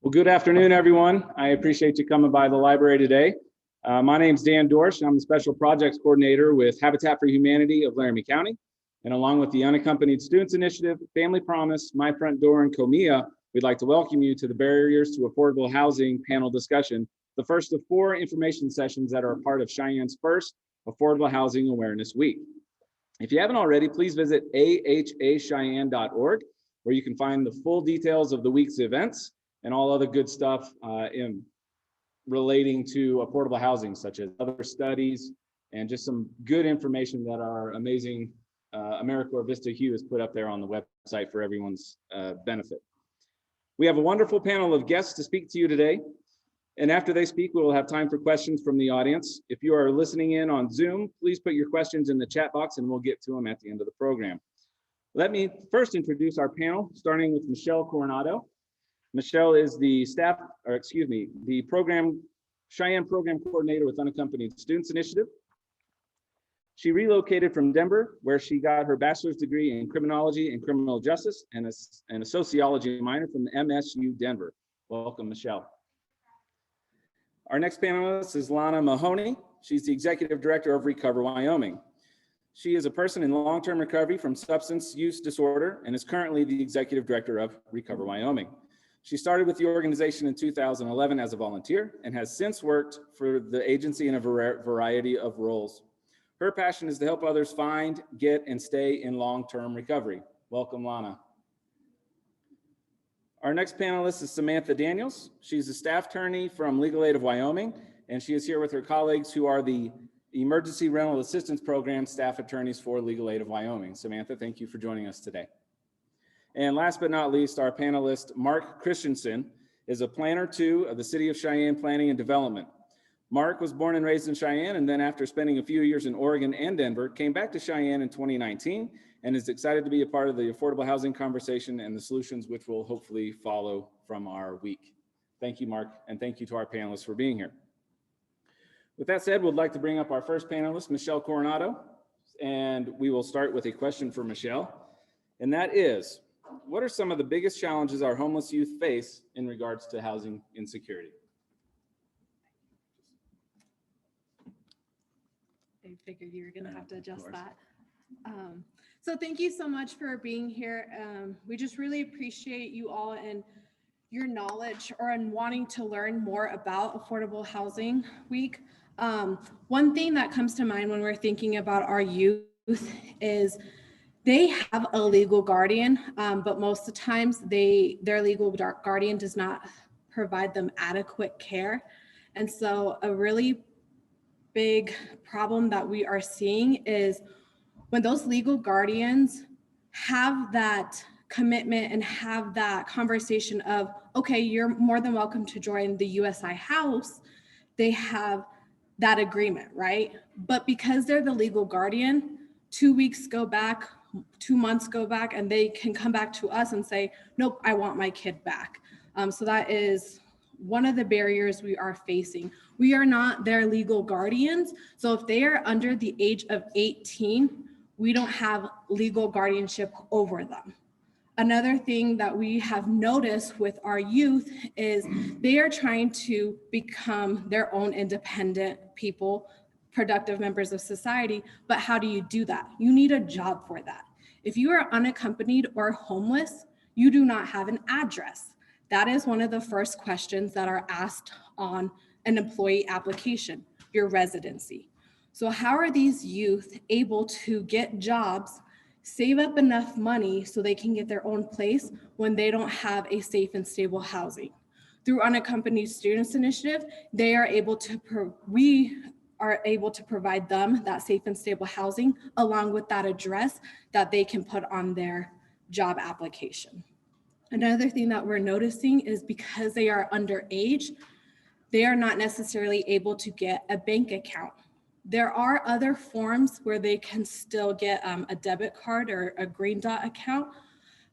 Well, good afternoon, everyone. I appreciate you coming by the library today. My name's Dan Dorsch. I'm the Special Projects Coordinator with Habitat for Humanity of Laramie County. And along with the Unaccompanied Students Initiative, Family Promise, My Front Door, and COMIA, we'd like to welcome you to the Barriers to Affordable Housing panel discussion, the first of 4 information sessions that are a part of Cheyenne's first Affordable Housing Awareness Week. If you haven't already, please visit ahacheyenne.org, where you can find the full details of the week's events and all other good stuff in relating to affordable housing, such as other studies and just some good information that our amazing AmeriCorps Vista Hugh has put up there on the website for everyone's benefit. We have a wonderful panel of guests to speak to you today. And after they speak, we will have time for questions from the audience. If you are listening in on Zoom, please put your questions in the chat box and we'll get to them at the end of the program. Let me first introduce our panel, starting with Michelle Coronado. Michelle is the Cheyenne Program Coordinator with Unaccompanied Students Initiative. She relocated from Denver, where she got her bachelor's degree in criminology and criminal justice and a sociology minor from the MSU Denver. Welcome, Michelle. Our next panelist is Lana Mahoney. She's the Executive Director of Recover Wyoming. She is a person in long-term recovery from substance use disorder and is currently the Executive Director of Recover Wyoming. She started with the organization in 2011 as a volunteer and has since worked for the agency in a variety of roles. Her passion is to help others find, get, and stay in long-term recovery. Welcome, Lana. Our next panelist is Samantha Daniels. She's a staff attorney from Legal Aid of Wyoming, and she is here with her colleagues who are the Emergency Rental Assistance Program staff attorneys for Legal Aid of Wyoming. Samantha, thank you for joining us today. And last but not least, our panelist, Mark Christensen, is a planner too of the City of Cheyenne Planning and Development. Mark was born and raised in Cheyenne, and then after spending a few years in Oregon and Denver, came back to Cheyenne in 2019 and is excited to be a part of the affordable housing conversation and the solutions which will hopefully follow from our week. Thank you, Mark, and thank you to our panelists for being here. With that said, we'd like to bring up our first panelist, Michelle Coronado, and we will start with a question for Michelle, and that is, what are some of the biggest challenges our homeless youth face in regards to housing insecurity? I figured you were going to have to adjust that. So thank you so much for being here. We just really appreciate you all and your knowledge or in wanting to learn more about Affordable Housing Week. One thing that comes to mind when we're thinking about our youth is they have a legal guardian, but most of the times their legal guardian does not provide them adequate care. And so a really big problem that we are seeing is when those legal guardians have that commitment and have that conversation of, okay, you're more than welcome to join the USI house, they have that agreement, right? But because they're the legal guardian, 2 weeks go back, 2 months go back, and they can come back to us and say, nope, I want my kid back. So that is one of the barriers we are facing. We are not their legal guardians. So if they are under the age of 18, we don't have legal guardianship over them. Another thing that we have noticed with our youth is they are trying to become their own independent people, productive members of society. But how do you do that? You need a job for that. If you are unaccompanied or homeless, you do not have an address. That is one of the first questions that are asked on an employee application, your residency. So how are these youth able to get jobs, save up enough money so they can get their own place when they don't have a safe and stable housing? Through Unaccompanied Students Initiative, we are able to provide them that safe and stable housing along with that address that they can put on their job application. Another thing that we're noticing is because they are underage, they are not necessarily able to get a bank account. There are other forms where they can still get a debit card or a green dot account,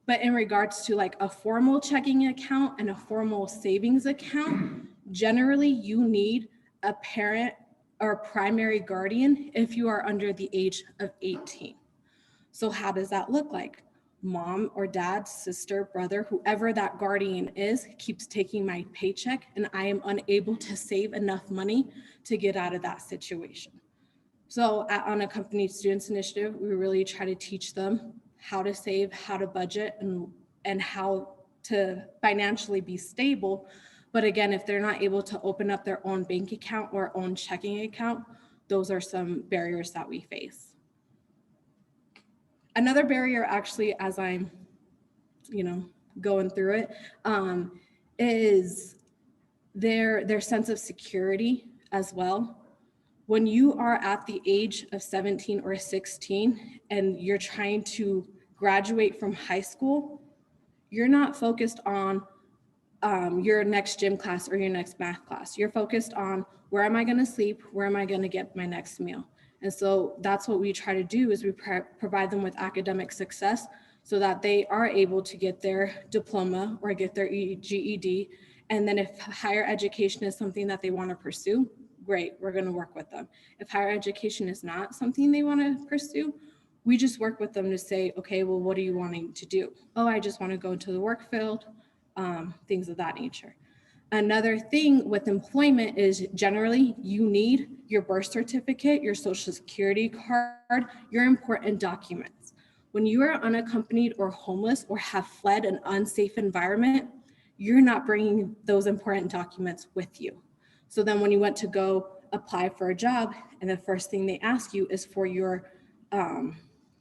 but in regards to like a formal checking account and a formal savings account, generally you need a parent or a primary guardian if you are under the age of 18. So how does that look like? mom or dad, sister, brother, whoever that guardian is, keeps taking my paycheck and I am unable to save enough money to get out of that situation. So at Unaccompanied Students Initiative, we really try to teach them how to save, how to budget, and how to financially be stable. But again, if they're not able to open up their own bank account or own checking account, those are some barriers that we face. Another barrier, actually, as I'm, going through it, is their sense of security as well. When you are at the age of 17 or 16 and you're trying to graduate from high school, you're not focused on your next gym class or your next math class. You're focused on, where am I going to sleep? Where am I going to get my next meal? And so that's what we try to do, is we provide them with academic success so that they are able to get their diploma or get their GED. And then if higher education is something that they want to pursue, great, we're going to work with them. If higher education is not something they want to pursue, we just work with them to say, okay, well, what are you wanting to do? Oh, I just want to go into the work field, things of that nature. Another thing with employment is generally you need your birth certificate, your social security card, your important documents. When you are unaccompanied or homeless or have fled an unsafe environment, you're not bringing those important documents with you. So then when you went to go apply for a job and the first thing they ask you is for your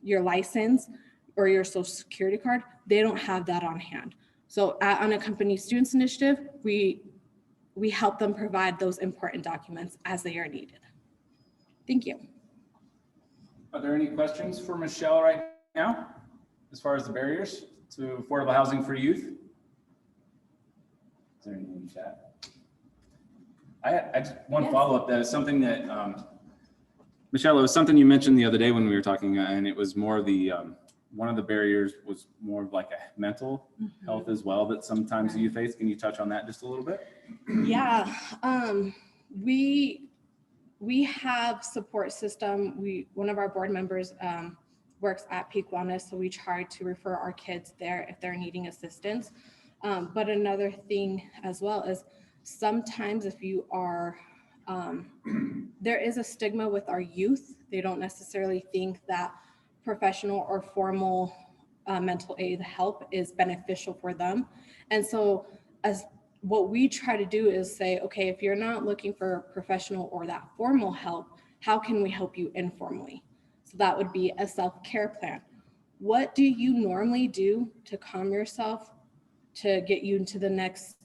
license or your social security card, they don't have that on hand. So at Unaccompanied Students Initiative, we help them provide those important documents as they are needed. Thank you. Are there any questions for Michelle right now, as far as the barriers to affordable housing for youth? Is there anything in chat? I just one follow-up. That is something that Michelle, it was something you mentioned the other day when we were talking, and it was more the one of the barriers was more of like a mental health as well that sometimes you face. Can you touch on that just a little bit? Yeah, we have support system. One of our board members works at Peak Wellness, so we try to refer our kids there if they're needing assistance. But another thing as well is sometimes if you are, there is a stigma with our youth. They don't necessarily think that professional or formal mental aid help is beneficial for them. And so as what we try to do is say, okay, if you're not looking for professional or that formal help, how can we help you informally? So that would be a self-care plan. What do you normally do to calm yourself to get you into next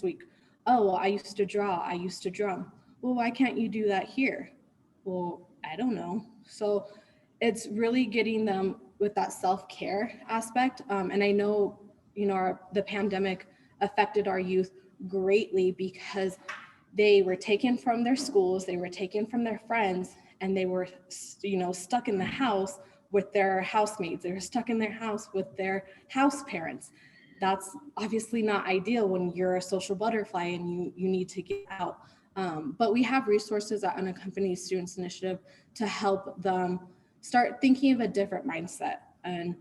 week? Oh, well, I used to draw, I used to drum. Well, why can't you do that here? Well, I don't know. So it's really getting them with that self-care aspect. And I know, the pandemic affected our youth greatly because they were taken from their schools, they were taken from their friends, and they were, stuck in the house with their housemates. They were stuck in their house with their house parents. That's obviously not ideal when you're a social butterfly and you need to get out. But we have resources at Unaccompanied Students Initiative to help them start thinking of a different mindset. And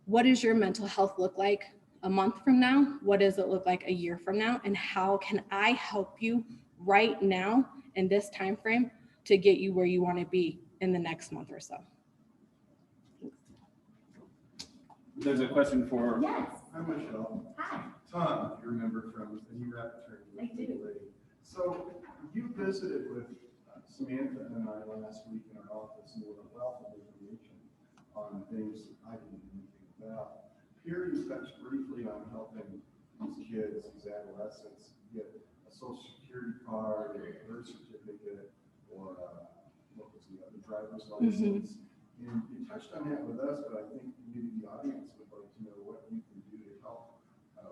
what does your mental health look like a month from now? What does it look like a year from now? And how can I help you right now in this time frame to get you where you want to be in the next month or so? There's a question for. Yes. Hi, Michelle. Hi. Tom, you remember from the ERAP attorney. I do. So you visited with Samantha and I last week in our office, and with a wealth of information on things I didn't know anything about. Here you touched briefly on helping these kids, these adolescents, get a social security card, or a birth certificate, or what was the other, driver's license. And you touched on that with us, but I think maybe the audience would like to know what you can do to help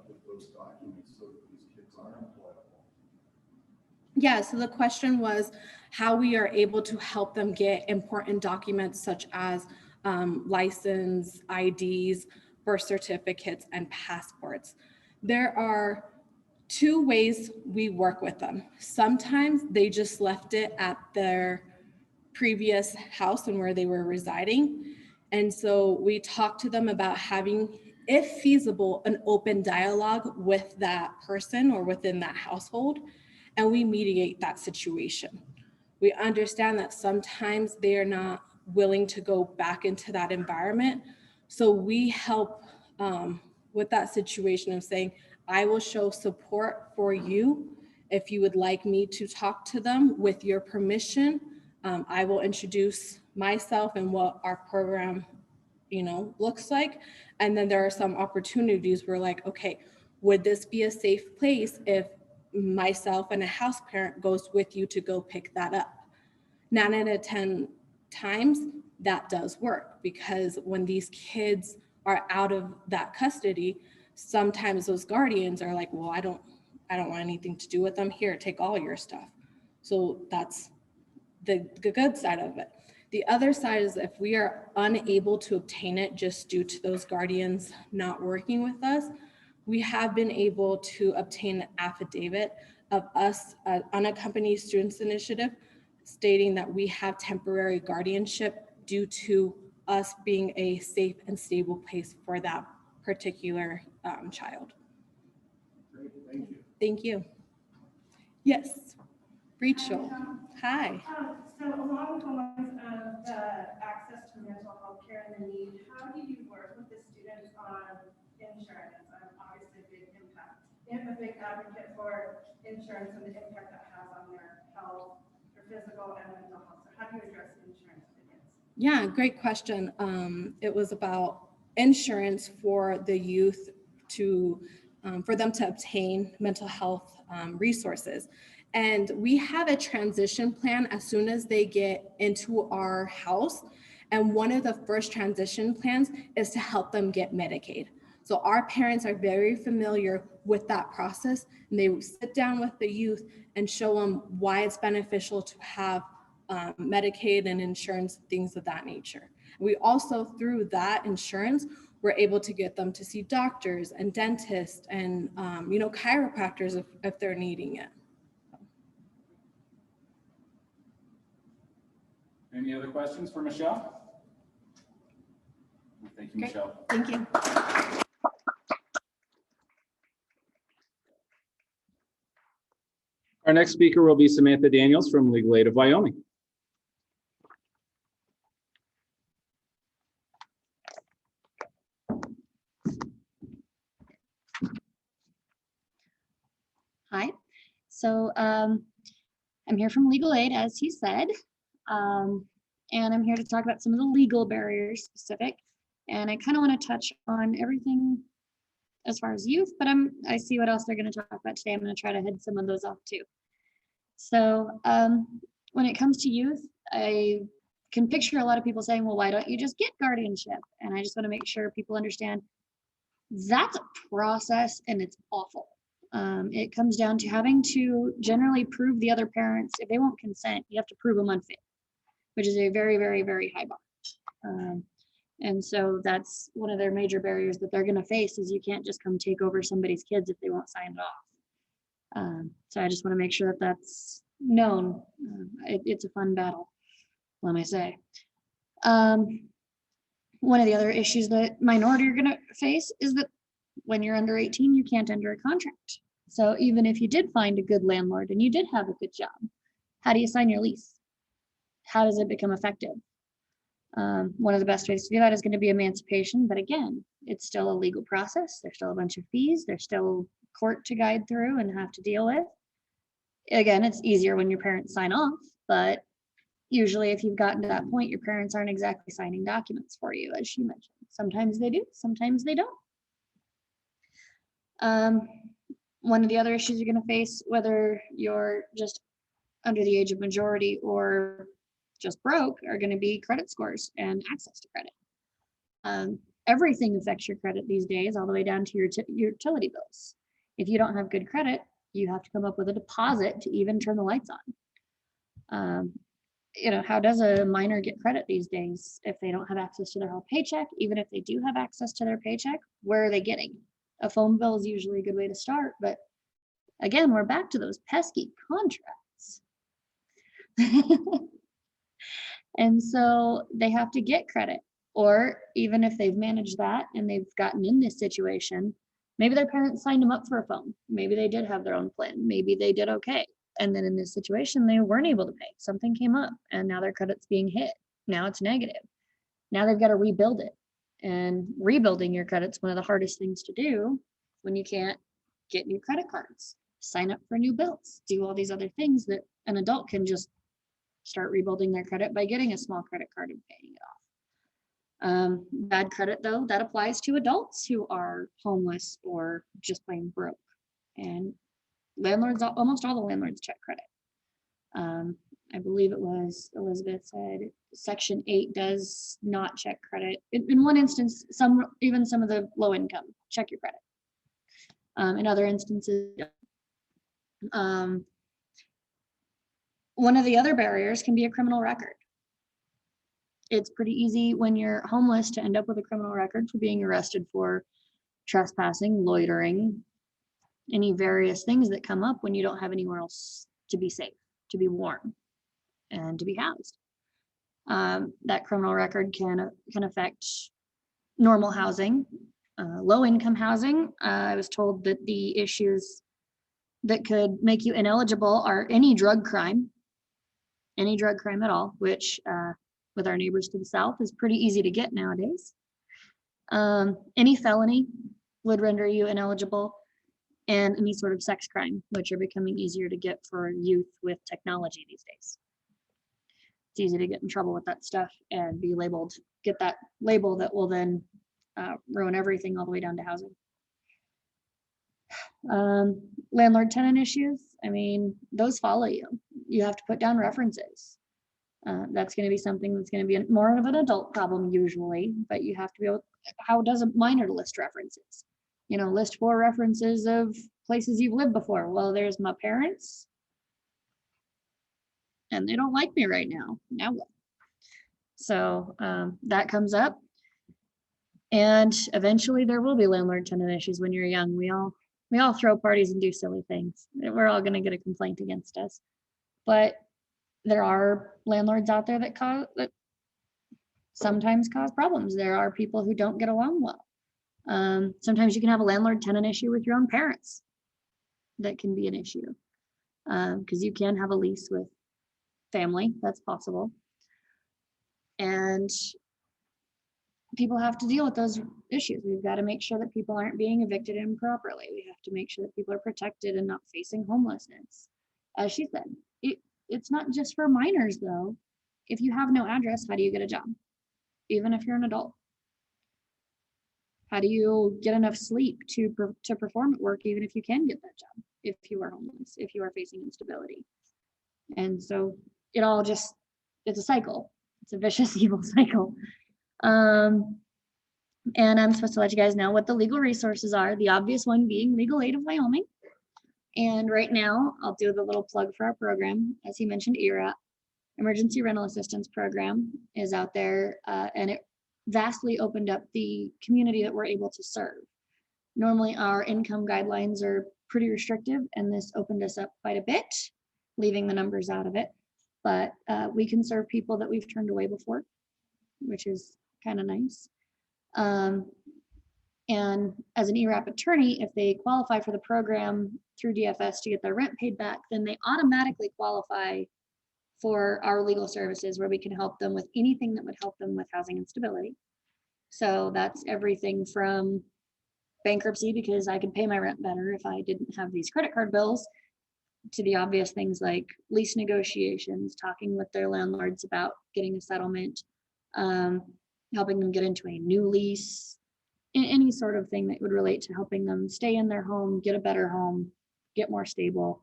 with those documents so that these kids are employable. Yeah, so the question was how we are able to help them get important documents such as license, IDs, birth certificates, and passports. There are two ways we work with them. Sometimes they just left it at their previous house and where they were residing. And so we talk to them about having, if feasible, an open dialogue with that person or within that household, and we mediate that situation. We understand that sometimes they are not willing to go back into that environment. So we help with that situation of saying, I will show support for you. If you would like me to talk to them with your permission, I will introduce myself and what our program, looks like. And then there are some opportunities where like, okay, would this be a safe place if myself and a house parent goes with you to go pick that up? 9 out of 10 times that does work, because when these kids are out of that custody, sometimes those guardians are like, well, I don't want anything to do with them. Here, take all your stuff. So that's the good side of it. The other side is if we are unable to obtain it just due to those guardians not working with us, we have been able to obtain an affidavit of us, Unaccompanied Students Initiative, stating that we have temporary guardianship due to us being a safe and stable place for that particular child. Great, thank you. Thank you. Yes, Rachel. Hi. So along the lines of the access to mental health care and the need, how do you work with the students on insurance? Obviously a big advocate for insurance and the impact that has on their health, their physical and mental health. So how do you address insurance for kids? Yeah, great question. It was about insurance for the youth to, for them to obtain mental health resources. And we have a transition plan as soon as they get into our house. And one of the first transition plans is to help them get Medicaid. So our parents are very familiar with that process, and they sit down with the youth and show them why it's beneficial to have Medicaid and insurance, things of that nature. We also, through that insurance, we're able to get them to see doctors and dentists and chiropractors if they're needing it. Any other questions for Michelle? Thank you, Great. Michelle. Thank you. Our next speaker will be Samantha Daniels from Legal Aid of Wyoming. Hi, so I'm here from Legal Aid, as he said, and I'm here to talk about some of the legal barriers specific, and I kind of want to touch on everything as far as youth, but I see what else they're going to talk about today. I'm going to try to head some of those off too. So when it comes to youth, I can picture a lot of people saying, well, why don't you just get guardianship? And I just want to make sure people understand that's a process and it's awful. It comes down to having to generally prove the other parents, if they won't consent, you have to prove them unfit, which is a very, very, very high bar. And so that's one of their major barriers that they're going to face, is you can't just come take over somebody's kids if they won't sign it off. So I just want to make sure that that's known. It's a fun battle, let me say. One of the other issues that minority are going to face is that when you're under 18, you can't enter a contract. So even if you did find a good landlord and you did have a good job, how do you sign your lease? How does it become effective? One of the best ways to do that is going to be emancipation, but again, it's still a legal process. There's still a bunch of fees. There's still court to guide through and have to deal with. Again, it's easier when your parents sign off, but usually if you've gotten to that point, your parents aren't exactly signing documents for you, as she mentioned. Sometimes they do, sometimes they don't. One of the other issues you're going to face, whether you're just under the age of majority or just broke, are going to be credit scores and access to credit. Everything affects your credit these days, all the way down to your utility bills. If you don't have good credit, you have to come up with a deposit to even turn the lights on. How does a minor get credit these days if they don't have access to their whole paycheck? Even if they do have access to their paycheck, where are they getting? A phone bill is usually a good way to start, but again, we're back to those pesky contracts. And so they have to get credit. Or even if they've managed that and they've gotten in this situation, maybe their parents signed them up for a phone. Maybe they did have their own plan. Maybe they did okay. And then in this situation, they weren't able to pay. Something came up and now their credit's being hit. Now it's negative. Now they've got to rebuild it. And rebuilding your credit's one of the hardest things to do when you can't get new credit cards, sign up for new bills, do all these other things that an adult can just start rebuilding their credit by getting a small credit card and paying it off. Bad credit, though, that applies to adults who are homeless or just plain broke. And landlords, almost all the landlords check credit. I believe it was Elizabeth said Section 8 does not check credit. In one instance, even some of the low income check your credit. In other instances, one of the other barriers can be a criminal record. It's pretty easy when you're homeless to end up with a criminal record for being arrested for trespassing, loitering, any various things that come up when you don't have anywhere else to be safe, to be warm, and to be housed. That criminal record can affect normal housing, low-income housing. I was told that the issues that could make you ineligible are any drug crime at all, which with our neighbors to the south is pretty easy to get nowadays. Any felony would render you ineligible, and any sort of sex crime, which are becoming easier to get for youth with technology these days. It's easy to get in trouble with that stuff and be labeled, get that label that will then ruin everything all the way down to housing. Landlord tenant issues, I mean, those follow you. You have to put down references. That's going to be something that's going to be more of an adult problem usually, but you have to be able, how does a minor list references? You know, list 4 references of places you've lived before. Well, there's my parents, and they don't like me right now. Now what? So that comes up. And eventually there will be landlord tenant issues when you're young. We all throw parties and do silly things. We're all going to get a complaint against us. But there are landlords out there that sometimes cause problems. There are people who don't get along well. Sometimes you can have a landlord tenant issue with your own parents. That can be an issue because you can have a lease with family. That's possible. And people have to deal with those issues. We've got to make sure that people aren't being evicted improperly. We have to make sure that people are protected and not facing homelessness. As she said, it's not just for minors though. If you have no address, how do you get a job? Even if you're an adult. How do you get enough sleep to perform at work, even if you can get that job, if you are homeless, if you are facing instability? And so it all just, it's a cycle. It's a vicious, evil cycle. And I'm supposed to let you guys know what the legal resources are, the obvious one being Legal Aid of Wyoming. And right now, I'll do the little plug for our program. As he mentioned, ERAP, Emergency Rental Assistance Program, is out there, and it vastly opened up the community that we're able to serve. Normally, our income guidelines are pretty restrictive, and this opened us up quite a bit, leaving the numbers out of it. But we can serve people that we've turned away before, which is kind of nice. And as an ERAP attorney, if they qualify for the program through DFS to get their rent paid back, then they automatically qualify for our legal services where we can help them with anything that would help them with housing instability. So that's everything from bankruptcy, because I could pay my rent better if I didn't have these credit card bills, to the obvious things like lease negotiations, talking with their landlords about getting a settlement, helping them get into a new lease, any sort of thing that would relate to helping them stay in their home, get a better home, get more stable,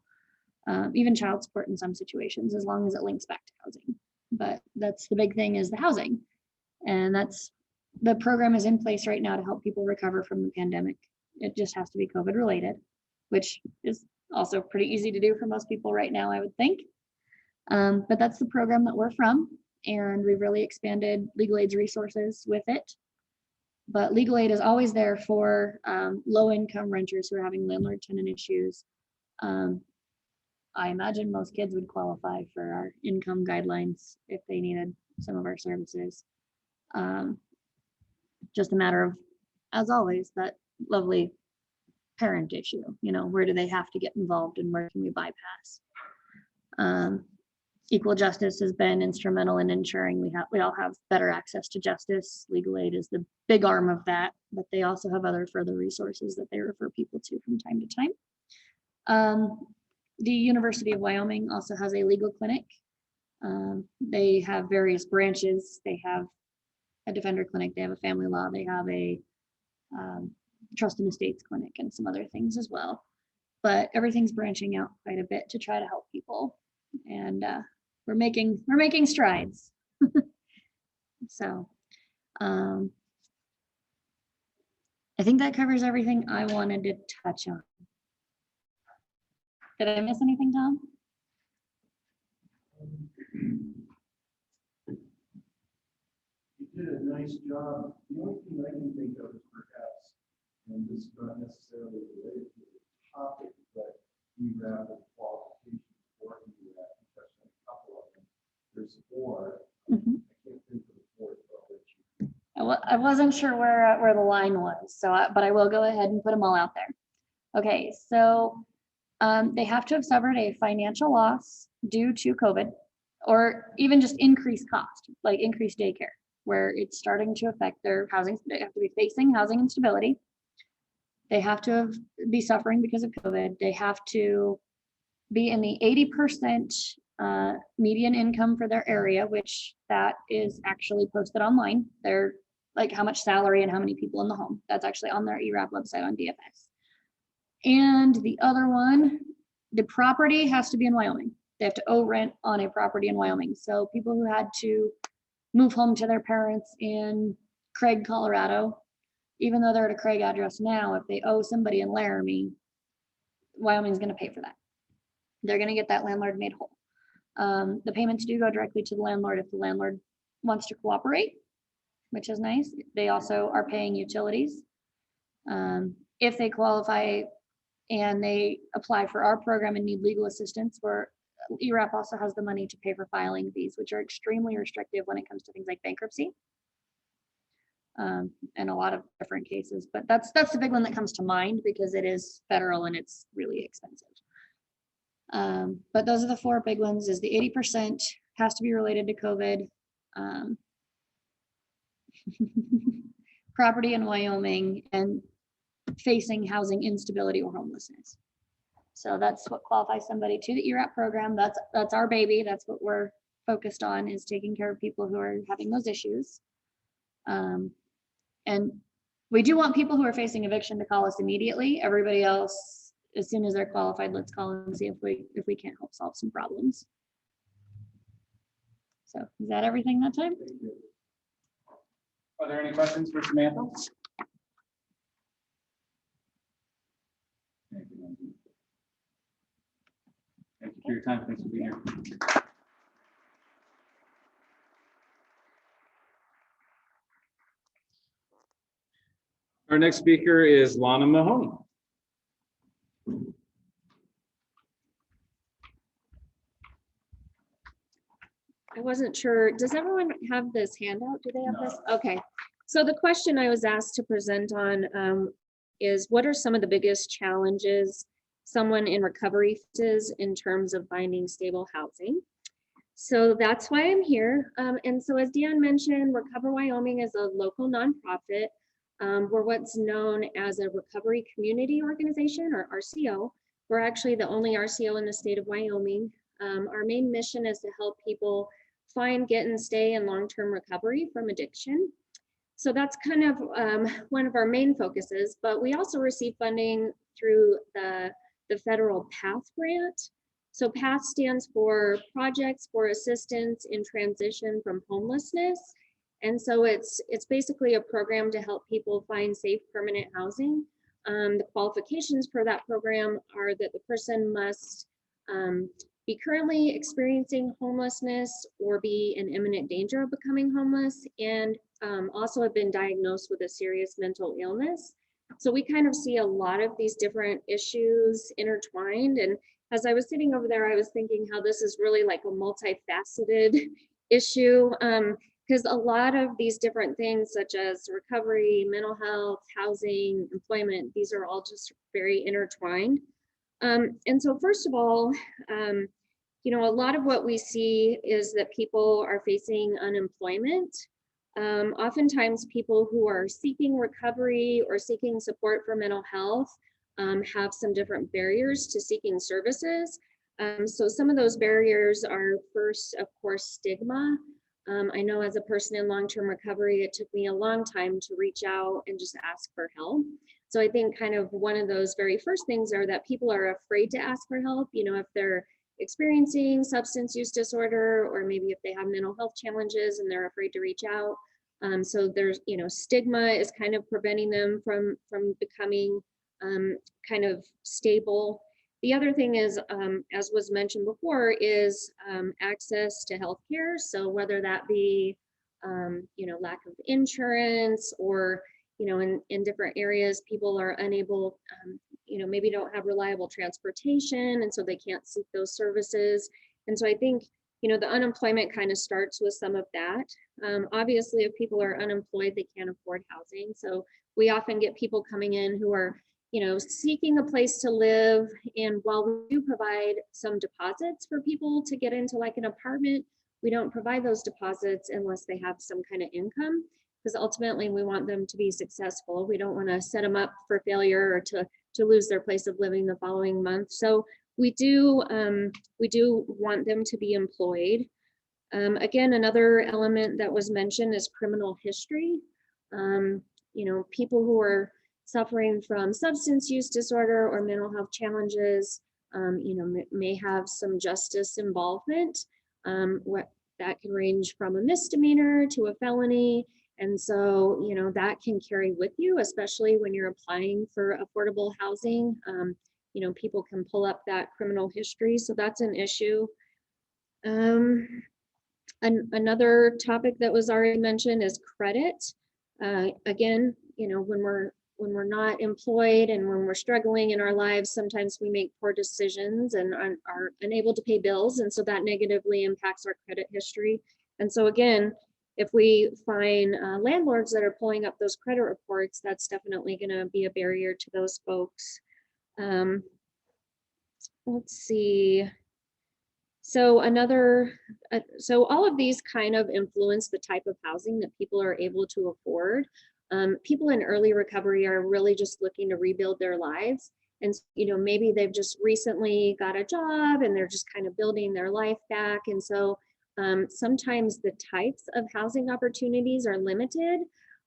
even child support in some situations, as long as it links back to housing. But that's the big thing, is the housing. And that's, the program is in place right now to help people recover from the pandemic. It just has to be COVID related, which is also pretty easy to do for most people right now, I would think. But that's the program that we're from, and we've really expanded legal aid's resources with it. But legal aid is always there for low income renters who are having landlord tenant issues. I imagine most kids would qualify for our income guidelines if they needed some of our services. just a matter of, as always, that lovely parent issue. You know, where do they have to get involved and where can we bypass? Equal justice has been instrumental in ensuring we all have better access to justice. Legal aid is the big arm of that, but they also have other further resources that they refer people to from time to time. The University of Wyoming also has a legal clinic. They have various branches. They have a defender clinic, they have a family law, they have a trust and estates clinic and some other things as well. But everything's branching out quite a bit to try to help people. And we're making strides. So I think that covers everything I wanted to touch on. Did I miss anything, Tom? You did a nice job. The only thing I can think of is perhaps, and this is not necessarily related to the topic, but ERAP and qualifications for ERAP, because a couple of them, there's four. I can't think of the fourth. I wasn't sure where the line was, but I will go ahead and put them all out there. Okay, so they have to have suffered a financial loss due to COVID, or even just increased cost, like increased daycare, where it's starting to affect their housing. They have to be facing housing instability. They have to be suffering because of COVID. They have to be in the 80% median income for their area, which that is actually posted online. They're like how much salary and how many people in the home. That's actually on their ERAP website on DFS. And the other one, the property has to be in Wyoming. They have to owe rent on a property in Wyoming. So people who had to move home to their parents in Craig, Colorado, even though they're at a Craig address now, if they owe somebody in Laramie, Wyoming's going to pay for that. They're going to get that landlord made whole. The payments do go directly to the landlord if the landlord wants to cooperate, which is nice. They also are paying utilities. If they qualify and they apply for our program and need legal assistance, where ERAP also has the money to pay for filing fees, which are extremely restrictive when it comes to things like bankruptcy. And a lot of different cases, but that's the big one that comes to mind because it is federal and it's really expensive. But those are the four big ones. Is the 80% has to be related to COVID. Property in Wyoming and facing housing instability or homelessness. So that's what qualifies somebody to the ERAP program. That's our baby. That's what we're focused on, is taking care of people who are having those issues. And we do want people who are facing eviction to call us immediately. Everybody else, as soon as they're qualified, let's call and see if we can't help solve some problems. So is that everything that time? Are there any questions for Samantha? Thank you for your time. Thanks for being here. Our next speaker is Lana Mahoney. I wasn't sure. Does everyone have this handout? Do they have this? Okay. So the question I was asked to present on is, what are some of the biggest challenges someone in recovery faces in terms of finding stable housing? So that's why I'm here. And so as Deanne mentioned, Recover Wyoming is a local nonprofit. We're what's known as a recovery community organization, or RCO. We're actually the only RCO in the state of Wyoming. Our main mission is to help people find, get, and stay in long-term recovery from addiction. So that's kind of one of our main focuses, but we also receive funding through the federal PATH grant. So PATH stands for Projects for Assistance in Transition from Homelessness. And so it's basically a program to help people find safe, permanent housing. The qualifications for that program are that the person must be currently experiencing homelessness or be in imminent danger of becoming homeless, and also have been diagnosed with a serious mental illness. So we kind of see a lot of these different issues intertwined. And as I was sitting over there, I was thinking how this is really like a multifaceted issue. because a lot of these different things such as recovery, mental health, housing, employment, these are all just very intertwined. And so first of all, you know, a lot of what we see is that people are facing unemployment. Oftentimes people who are seeking recovery or seeking support for mental health have some different barriers to seeking services. So some of those barriers are first, of course, stigma. I know as a person in long-term recovery, it took me a long time to reach out and just ask for help. So I think kind of one of those very first things are that people are afraid to ask for help, you know, if they're experiencing substance use disorder, or maybe if they have mental health challenges and they're afraid to reach out. So there's, you know, stigma is kind of preventing them from becoming kind of stable. The other thing is, as was mentioned before, is access to healthcare. So whether that be, you know, lack of insurance, or, you know, in different areas, people are unable, you know, maybe don't have reliable transportation, and so they can't seek those services. And so I think, you know, the unemployment kind of starts with some of that. Obviously, if people are unemployed, they can't afford housing. So we often get people coming in who are, you know, seeking a place to live. And while we do provide some deposits for people to get into like an apartment, we don't provide those deposits unless they have some kind of income, because ultimately we want them to be successful. We don't want to set them up for failure or to lose their place of living the following month. So we do want them to be employed. Again, another element that was mentioned is criminal history. You know, people who are suffering from substance use disorder or mental health challenges, you know, may have some justice involvement. What that can range from a misdemeanor to a felony. And so, you know, that can carry with you, especially when you're applying for affordable housing. You know, people can pull up that criminal history. So that's an issue. Another topic that was already mentioned is credit. Again, you know, when we're not employed and when we're struggling in our lives, sometimes we make poor decisions and are unable to pay bills. And so that negatively impacts our credit history. And so again, if we find landlords that are pulling up those credit reports, that's definitely going to be a barrier to those folks. Let's see. So so all of these kind of influence the type of housing that people are able to afford. People in early recovery are really just looking to rebuild their lives. And, you know, maybe they've just recently got a job and they're just kind of building their life back. And so sometimes the types of housing opportunities are limited.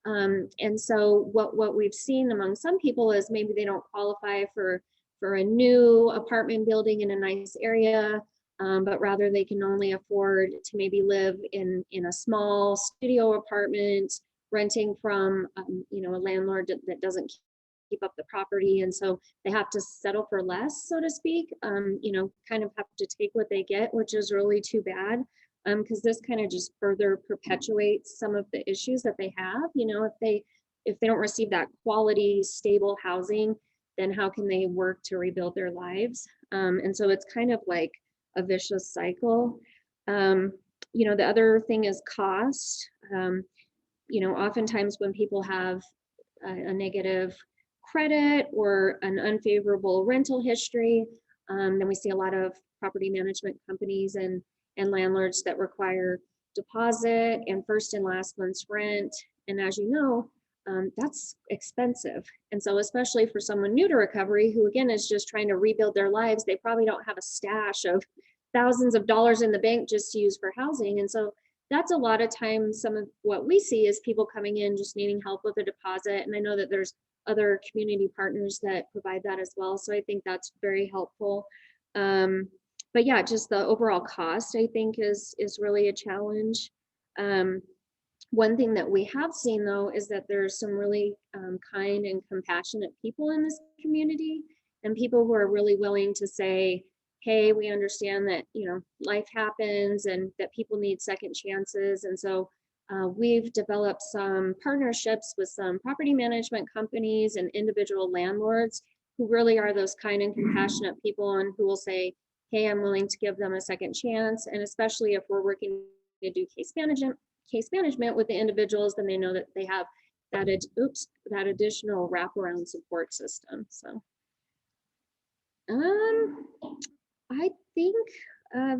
And so what we've seen among some people is maybe they don't qualify for a new apartment building in a nice area, but rather they can only afford to maybe live in a small studio apartment, renting from you know, a landlord that doesn't keep up the property. And so they have to settle for less, so to speak, you know, kind of have to take what they get, which is really too bad. Because this kind of just further perpetuates some of the issues that they have. You know, if they don't receive that quality, stable housing, then how can they work to rebuild their lives? And so it's kind of like a vicious cycle. You know, the other thing is cost. You know, oftentimes when people have a negative credit or an unfavorable rental history, then we see a lot of property management companies and landlords that require deposit and first and last month's rent. And as you know, that's expensive. And so especially for someone new to recovery, who again is just trying to rebuild their lives, they probably don't have a stash of thousands of dollars in the bank just to use for housing. And so that's a lot of times some of what we see is people coming in just needing help with a deposit. And I know that there's other community partners that provide that as well. So I think that's very helpful. But yeah, just the overall cost, I think, is really a challenge. One thing that we have seen, though, is that there's some really kind and compassionate people in this community, and people who are really willing to say, hey, we understand that, you know, life happens and that people need second chances. And so we've developed some partnerships with some property management companies and individual landlords who really are those kind and compassionate people, and who will say, hey, I'm willing to give them a second chance. And especially if we're working to do case management case management with the individuals, then they know that they have that, that additional wraparound support system. So I think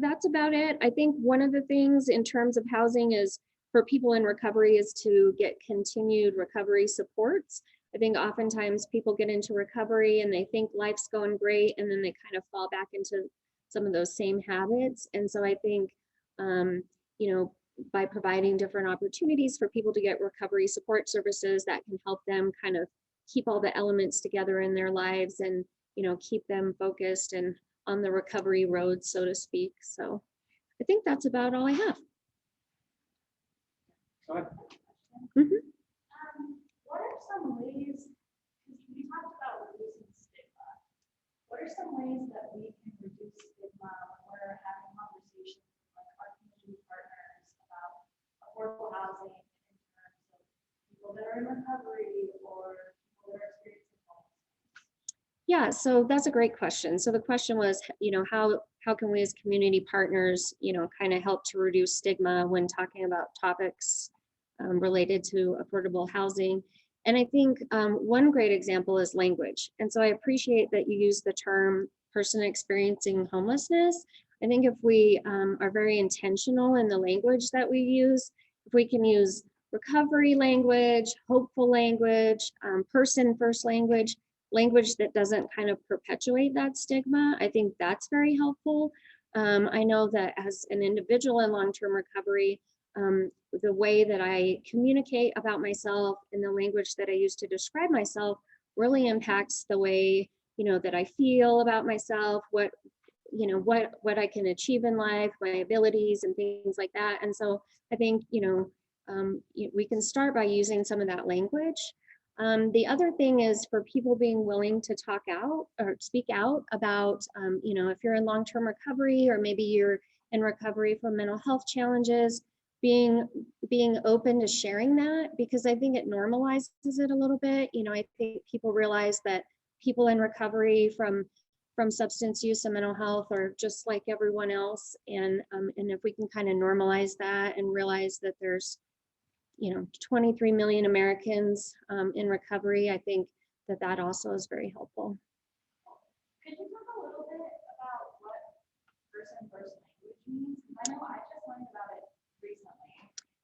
that's about it. I think one of the things in terms of housing is for people in recovery is to get continued recovery supports. I think oftentimes people get into recovery and they think life's going great, and then they kind of fall back into some of those same habits. And so I think, you know, by providing different opportunities for people to get recovery support services, that can help them kind of keep all the elements together in their lives and, you know, keep them focused and on the recovery road, so to speak. So I think that's about all I have. Mhm. What are some ways, because we talked about reducing stigma, what are some ways that we can reduce stigma when we're having conversations with like our community partners about affordable housing in terms of people that are in recovery or people that are experiencing homelessness? Yeah, so that's a great question. So the question was, you know, how can we as community partners, you know, kind of help to reduce stigma when talking about topics related to affordable housing? And I think one great example is language. And so I appreciate that you use the term person experiencing homelessness. I think if we are very intentional in the language that we use, if we can use recovery language, hopeful language, person first language, language that doesn't kind of perpetuate that stigma, I think that's very helpful. I know that as an individual in long-term recovery, the way that I communicate about myself and the language that I use to describe myself really impacts the way, you know, that I feel about myself, what I can achieve in life, my abilities and things like that. And so I think, you know, we can start by using some of that language. The other thing is for people being willing to talk out or speak out about, you know, if you're in long-term recovery or maybe you're in recovery from mental health challenges, being open to sharing that, because I think it normalizes it a little bit. You know, I think people realize that people in recovery from substance use and mental health are just like everyone else. And if we can kind of normalize that and realize that there's, you know, 23 million Americans in recovery, I think that also is very helpful. Could you talk a little bit about what person first language means? I know I just learned about it recently.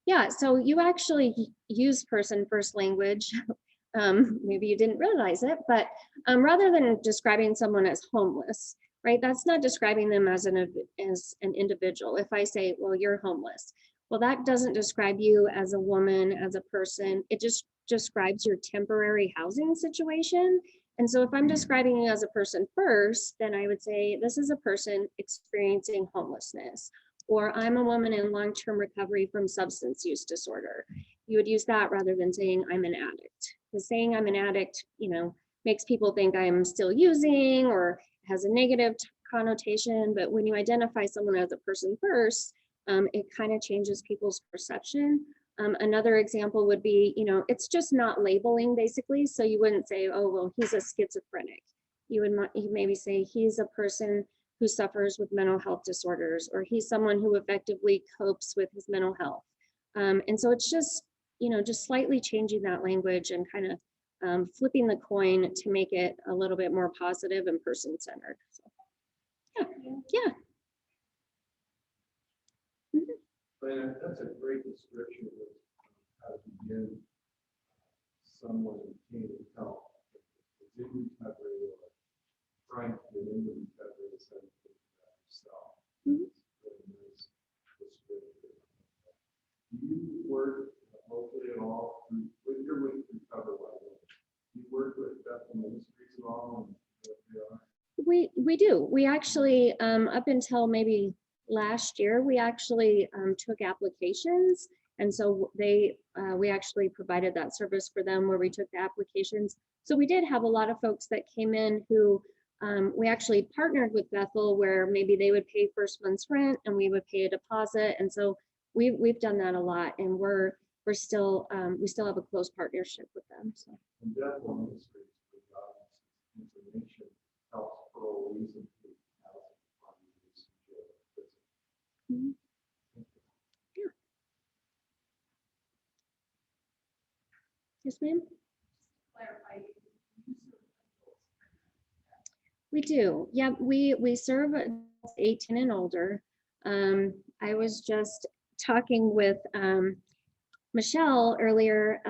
Yeah, so you actually use person first language. Maybe you didn't realize it, but rather than describing someone as homeless, right? That's not describing them as an individual. If I say, well, you're homeless, well, that doesn't describe you as a woman, as a person. It just describes your temporary housing situation. And so if I'm describing you as a person first, then I would say this is a person experiencing homelessness, or I'm a woman in long-term recovery from substance use disorder. You would use that rather than saying I'm an addict. Because saying I'm an addict, you know, makes people think I'm still using or has a negative connotation. But when you identify someone as a person first, it kind of changes people's perception. Another example would be, you know, it's just not labeling basically. So you wouldn't say, oh, well, he's a schizophrenic. You maybe say he's a person who suffers with mental health disorders, or he's someone who effectively copes with his mental health. And so it's just, you know, just slightly changing that language and kind of flipping the coin to make it a little bit more positive and person-centered. So, yeah. Lana, that's a great description of how to begin someone in pain and help. Is in recovery or trying to get into recovery instead of thinking about yourself. Mhm. Really nice description. Do you work locally at all with your recovery? Do you work with Bethel Ministries at all and what they are? We do. We actually, up until maybe last year, we actually took applications. And so we actually provided that service for them where we took the applications. So we did have a lot of folks that came in who we actually partnered with Bethel, where maybe they would pay first month's rent and we would pay a deposit. And so we've done that a lot, and we still have a close partnership with them. So. And Bethel Ministries provides information, helps parolees and housing on these jail. Mhm. Yes, ma'am? Clarify. We do. Yeah, we serve adults 18 and older. I was just talking with Michelle earlier.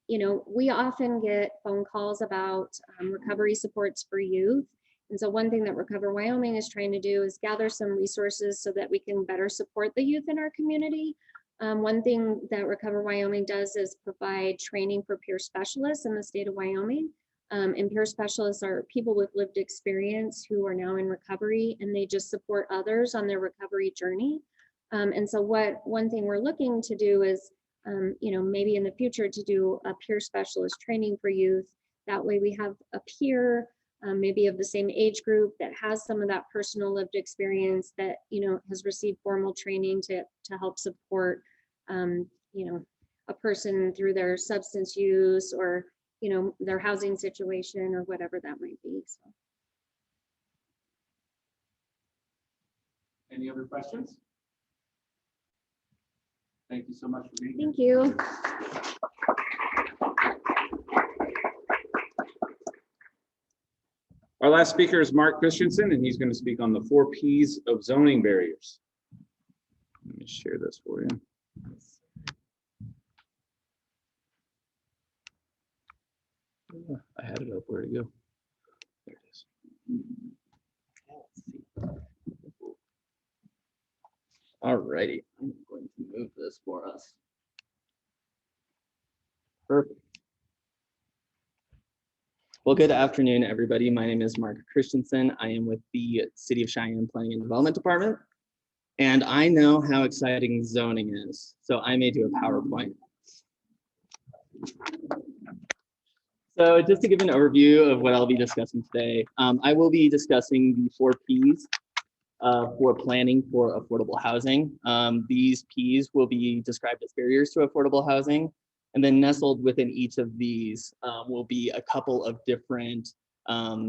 You know, we often get phone calls about recovery supports for youth. And so one thing that Recover Wyoming is trying to do is gather some resources so that we can better support the youth in our community. One thing that Recover Wyoming does is provide training for peer specialists in the state of Wyoming. And peer specialists are people with lived experience who are now in recovery, and they just support others on their recovery journey. And so one thing we're looking to do is, you know, maybe in the future to do a peer specialist training for youth. That way we have a peer, maybe of the same age group, that has some of that personal lived experience, that, you know, has received formal training to help support, you know, a person through their substance use, or, you know, their housing situation, or whatever that might be. So. Any other questions? Thank you so much for being here. Thank you. Our last speaker is Mark Christensen, and he's going to speak on the 4 Ps of zoning barriers. Let me share this for you. I had it up. Where'd it go? There it is. All righty. I'm going to move this for us. Perfect. Well, good afternoon, everybody. My name is Mark Christensen. I am with the City of Cheyenne Planning and Development Department, and I know how exciting zoning is, so I may do a PowerPoint. So just to give an overview of what I'll be discussing today, I will be discussing the 4 Ps for planning for affordable housing. These Ps will be described as barriers to affordable housing. And then nestled within each of these will be a couple of different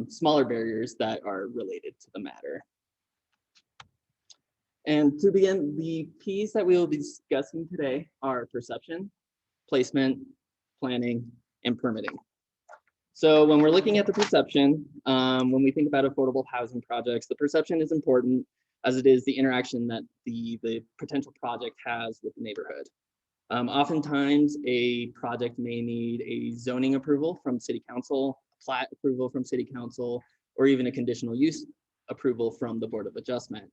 smaller barriers that are related to the matter. And to begin, the Ps that we will be discussing today are perception, placement, planning, and permitting. So when we're looking at the perception, when we think about affordable housing projects, the perception is important, as it is the interaction that the potential project has with the neighborhood. Oftentimes, a project may need a zoning approval from City Council, a plat approval from City Council, or even a conditional use approval from the Board of Adjustment.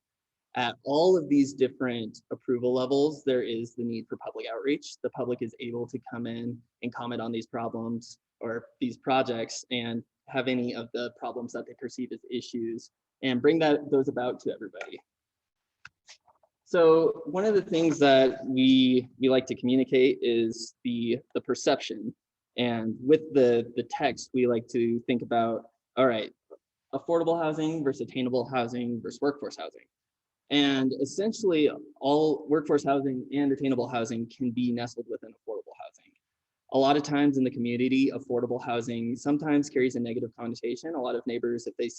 At all of these different approval levels, there is the need for public outreach. The public is able to come in and comment on these problems or these projects and have any of the problems that they perceive as issues and bring those about to everybody. So one of the things that we like to communicate is the perception. And with the text, we like to think about, all right, affordable housing versus attainable housing versus workforce housing. And essentially all workforce housing and attainable housing can be nestled within affordable housing. A lot of times in the community, affordable housing sometimes carries a negative connotation. A lot of neighbors, if they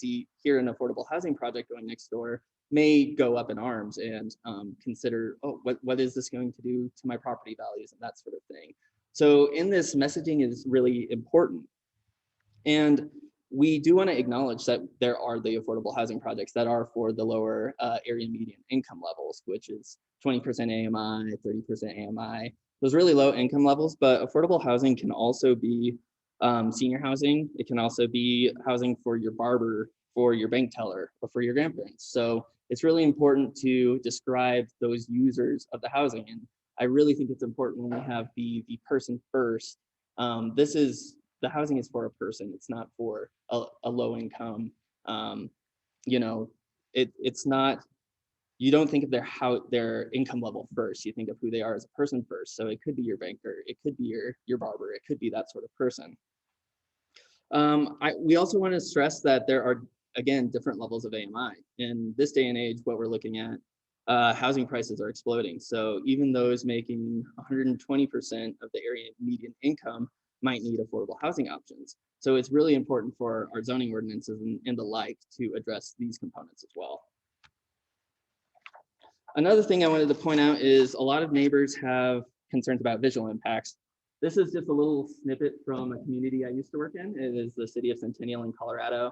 hear an affordable housing project going next door, may go up in arms and consider, oh, what is this going to do to my property values and that sort of thing. So in this, messaging is really important. And we do want to acknowledge that there are the affordable housing projects that are for the lower area median income levels, which is 20% AMI, 30% AMI, those really low income levels. But affordable housing can also be senior housing. It can also be housing for your barber, for your bank teller, or for your grandparents. So it's really important to describe those users of the housing. And I really think it's important when we have the person first. The housing is for a person. It's not for a low income. You know, it's not. You don't think of their income level first. You think of who they are as a person first. So it could be your banker. It could be your barber. It could be that sort of person. We also want to stress that there are, again, different levels of AMI. In this day and age, what we're looking at, housing prices are exploding. So even those making 120% of the area median income might need affordable housing options. So it's really important for our zoning ordinances and the like to address these components as well. Another thing I wanted to point out is a lot of neighbors have concerns about visual impacts. This is just a little snippet from a community I used to work in. It is the city of Centennial in Colorado.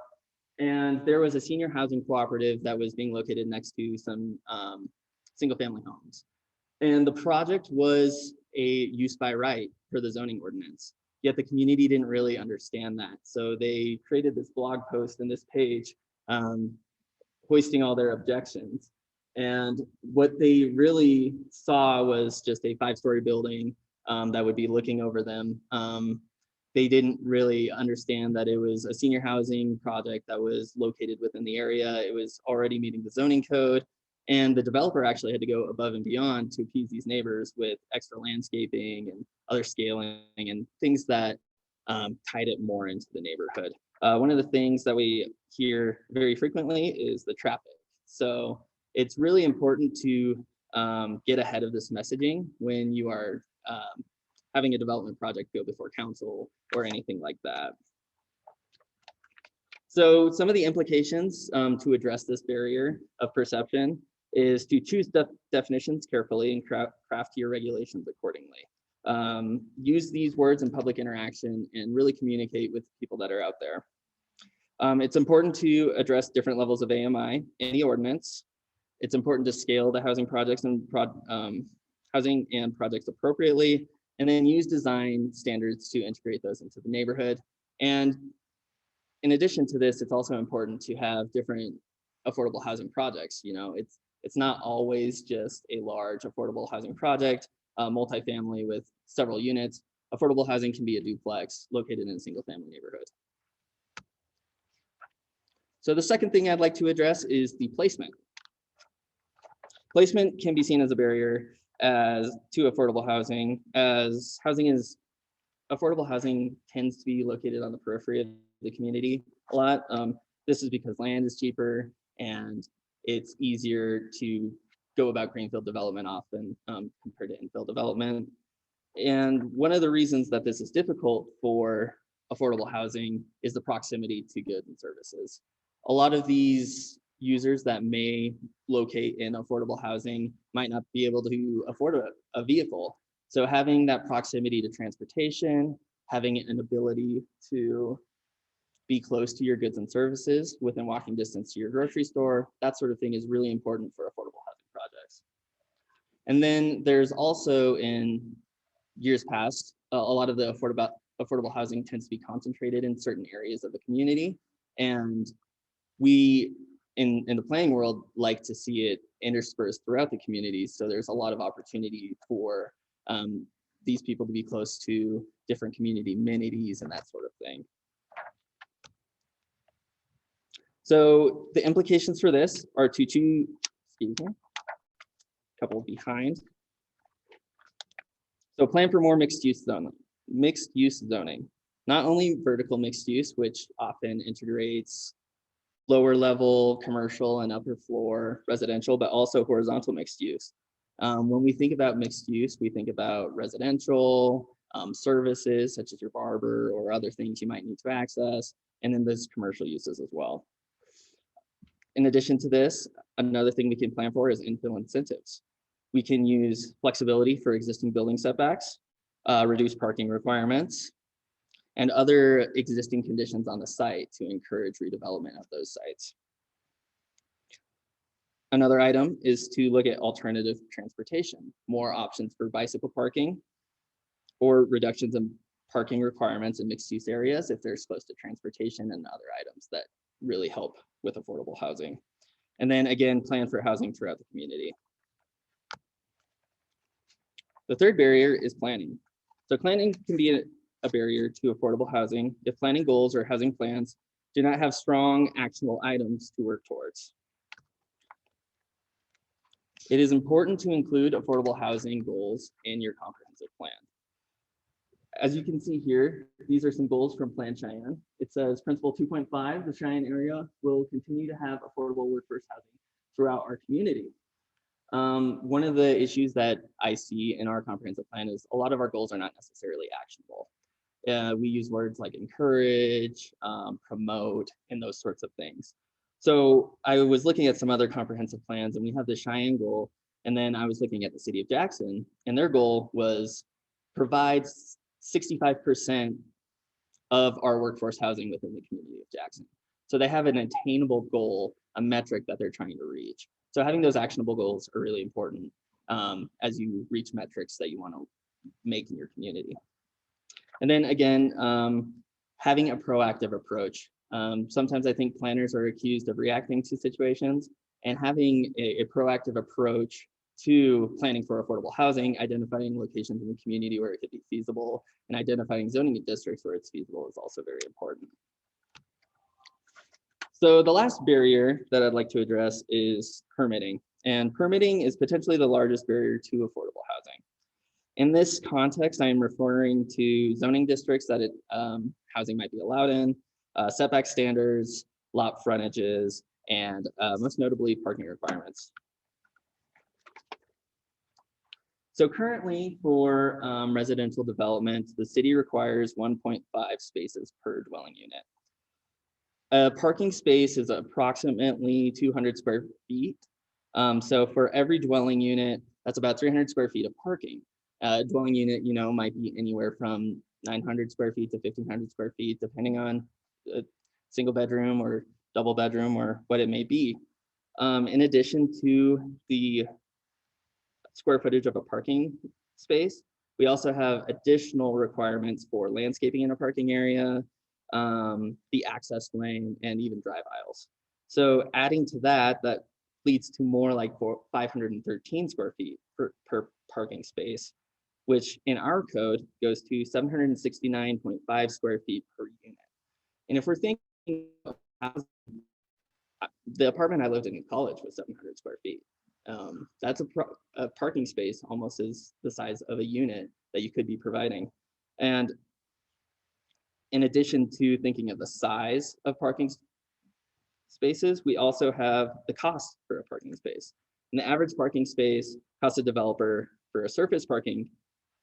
And there was a senior housing cooperative that was being located next to some single family homes. And the project was a use by right for the zoning ordinance. Yet the community didn't really understand that. So they created this blog post and this page hoisting all their objections. And what they really saw was just a 5-story building that would be looking over them. They didn't really understand that it was a senior housing project that was located within the area. It was already meeting the zoning code. And the developer actually had to go above and beyond to appease these neighbors with extra landscaping and other scaling and things that tied it more into the neighborhood. One of the things that we hear very frequently is the traffic. So it's really important to get ahead of this messaging when you are having a development project go before council or anything like that. So some of the implications to address this barrier of perception is to choose definitions carefully and craft your regulations accordingly. Use these words in public interaction and really communicate with people that are out there. It's important to address different levels of AMI in the ordinance. It's important to scale the housing projects and housing and projects appropriately, and then use design standards to integrate those into the neighborhood. And in addition to this, it's also important to have different affordable housing projects. You know, it's not always just a large affordable housing project, multifamily with several units. Affordable housing can be a duplex located in a single family neighborhood. So the second thing I'd like to address is the placement. Placement can be seen as a barrier to affordable housing, as affordable housing tends to be located on the periphery of the community a lot. This is because land is cheaper and it's easier to go about greenfield development often compared to infill development. And one of the reasons that this is difficult for affordable housing is the proximity to goods and services. A lot of these users that may locate in affordable housing might not be able to afford a vehicle. So having that proximity to transportation, having an ability to be close to your goods and services within walking distance to your grocery store, that sort of thing is really important for affordable housing projects. And then there's also, in years past, a lot of the affordable housing tends to be concentrated in certain areas of the community. And we, in the planning world, like to see it interspersed throughout the community. So there's a lot of opportunity for these people to be close to different community amenities and that sort of thing. So the implications for this are to choose, excuse me, a couple behind. So plan for more mixed use zoning, not only vertical mixed use, which often integrates lower level commercial and upper floor residential, but also horizontal mixed use. When we think about mixed use, we think about residential services such as your barber or other things you might need to access, and then there's commercial uses as well. In addition to this, another thing we can plan for is infill incentives. We can use flexibility for existing building setbacks, reduce parking requirements, and other existing conditions on the site to encourage redevelopment of those sites. Another item is to look at alternative transportation, more options for bicycle parking, or reductions in parking requirements in mixed use areas if there's close to transportation and other items that really help with affordable housing. And then again, plan for housing throughout the community. The third barrier is planning. So planning can be a barrier to affordable housing if planning goals or housing plans do not have strong actionable items to work towards. It is important to include affordable housing goals in your comprehensive plan. As you can see here, these are some goals from Plan Cheyenne. It says Principle 2.5, the Cheyenne area will continue to have affordable workforce housing throughout our community. One of the issues that I see in our comprehensive plan is a lot of our goals are not necessarily actionable. We use words like encourage, promote, and those sorts of things. So I was looking at some other comprehensive plans, and we have the Cheyenne goal, and then I was looking at the city of Jackson, and their goal was provide 65% of our workforce housing within the community of Jackson. So they have an attainable goal, a metric that they're trying to reach. So having those actionable goals are really important as you reach metrics that you want to make in your community. And then again, having a proactive approach. Sometimes I think planners are accused of reacting to situations, and having a proactive approach to planning for affordable housing, identifying locations in the community where it could be feasible, and identifying zoning districts where it's feasible is also very important. So the last barrier that I'd like to address is permitting. And permitting is potentially the largest barrier to affordable housing. In this context, I am referring to zoning districts that housing might be allowed in, setback standards, lot frontages, and most notably parking requirements. So currently for residential development, the city requires 1.5 spaces per dwelling unit. A parking space is approximately 200 square feet. So for every dwelling unit, that's about 300 square feet of parking. A dwelling unit, might be anywhere from 900 square feet to 1,500 square feet, depending on a single bedroom or double bedroom or what it may be. In addition to the square footage of a parking space, we also have additional requirements for landscaping in a parking area, the access lane, and even drive aisles. So adding to that, that leads to more like 513 square feet per parking space, which in our code goes to 769.5 square feet per unit. And if we're thinking of housing, the apartment I lived in college was 700 square feet. That's a parking space almost as the size of a unit that you could be providing. And in addition to thinking of the size of parking spaces, we also have the cost for a parking space. And the average parking space costs a developer for a surface parking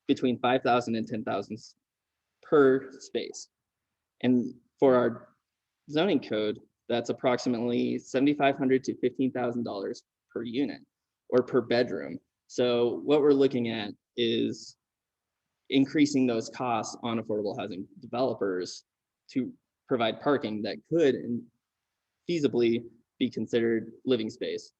between $5,000 and $10,000 per space. And for our zoning code, that's approximately $7,500 to $15,000 per unit or per bedroom. So what we're looking at is increasing those costs on affordable housing developers to provide parking that could feasibly be considered living space.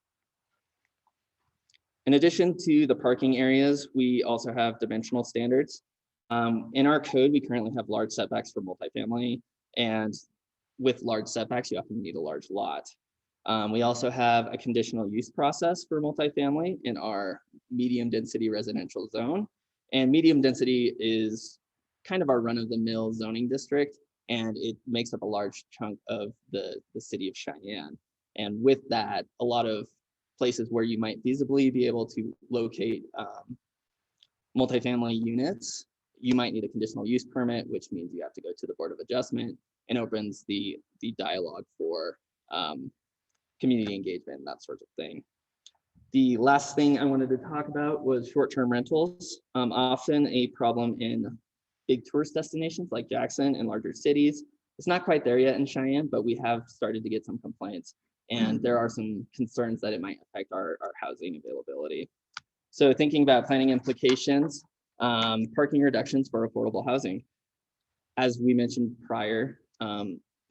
In addition to the parking areas, we also have dimensional standards. In our code, we currently have large setbacks for multifamily, and with large setbacks, you often need a large lot. We also have a conditional use process for multifamily in our medium density residential zone. And medium density is kind of our run-of-the-mill zoning district, and it makes up a large chunk of the city of Cheyenne. And with that, a lot of places where you might feasibly be able to locate multifamily units, you might need a conditional use permit, which means you have to go to the Board of Adjustment, and opens the dialogue for community engagement, that sort of thing. The last thing I wanted to talk about was short-term rentals. Often a problem in big tourist destinations like Jackson and larger cities. It's not quite there yet in Cheyenne, but we have started to get some complaints, and there are some concerns that it might affect our housing availability. So thinking about planning implications, parking reductions for affordable housing. As we mentioned prior,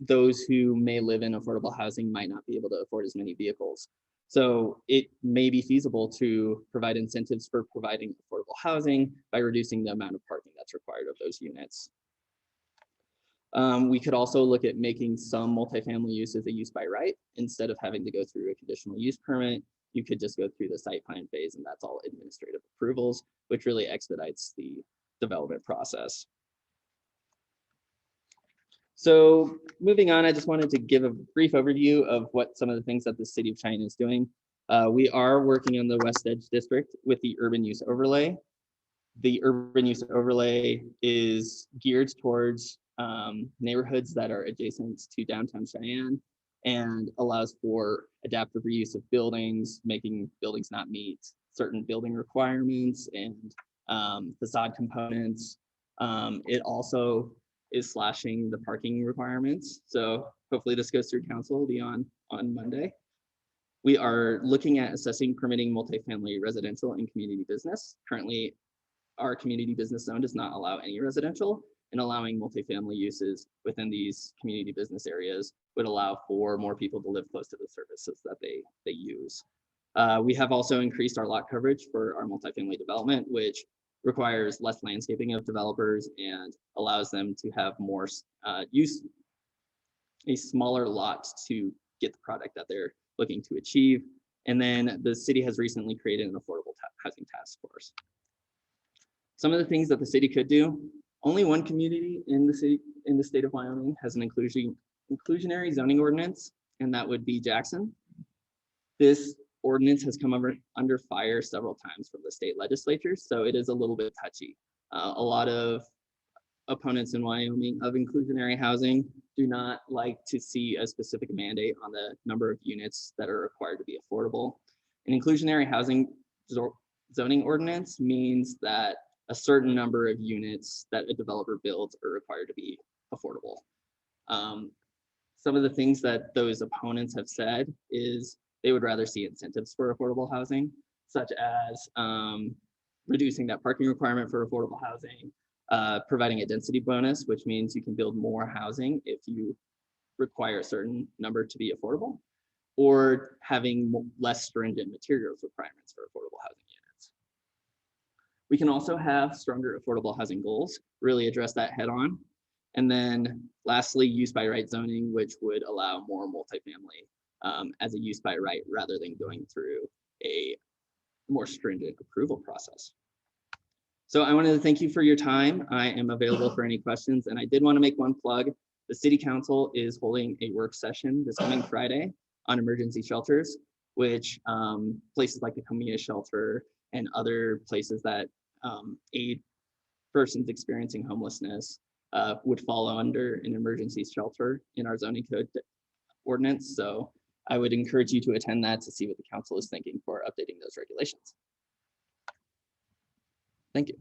those who may live in affordable housing might not be able to afford as many vehicles. So it may be feasible to provide incentives for providing affordable housing by reducing the amount of parking that's required of those units. We could also look at making some multifamily uses a use by right. Instead of having to go through a conditional use permit, you could just go through the site plan phase, and that's all administrative approvals, which really expedites the development process. So moving on, I just wanted to give a brief overview of what some of the things that the city of Cheyenne is doing. We are working on the West Edge District with the urban use overlay. The urban use overlay is geared towards neighborhoods that are adjacent to downtown Cheyenne and allows for adaptive reuse of buildings, making buildings not meet certain building requirements and facade components. It also is slashing the parking requirements. So hopefully this goes through council, will be on Monday. We are looking at assessing permitting multifamily residential and community business. Currently, our community business zone does not allow any residential, and allowing multifamily uses within these community business areas would allow for more people to live close to the services that they use. We have also increased our lot coverage for our multifamily development, which requires less landscaping of developers and allows them to have more use, a smaller lot to get the product that they're looking to achieve. And then the city has recently created an affordable housing task force. Some of the things that the city could do: only one community in the state of Wyoming has an inclusionary zoning ordinance, and that would be Jackson. This ordinance has come under fire several times from the state legislature, so it is a little bit touchy. A lot of opponents in Wyoming of inclusionary housing do not like to see a specific mandate on the number of units that are required to be affordable. An inclusionary housing zoning ordinance means that a certain number of units that a developer builds are required to be affordable. Some of the things that those opponents have said is they would rather see incentives for affordable housing, such as reducing that parking requirement for affordable housing, providing a density bonus, which means you can build more housing if you require a certain number to be affordable, or having less stringent materials requirements for affordable housing units. We can also have stronger affordable housing goals, really address that head on. And then lastly, use by right zoning, which would allow more multifamily as a use by right rather than going through a more stringent approval process. So I wanted to thank you for your time. I am available for any questions. And I did want to make one plug. The City Council is holding a work session this coming Friday on emergency shelters, which places like the Comia shelter and other places that aid persons experiencing homelessness would fall under an emergency shelter in our zoning code ordinance. So I would encourage you to attend that to see what the council is thinking for updating those regulations. Thank you.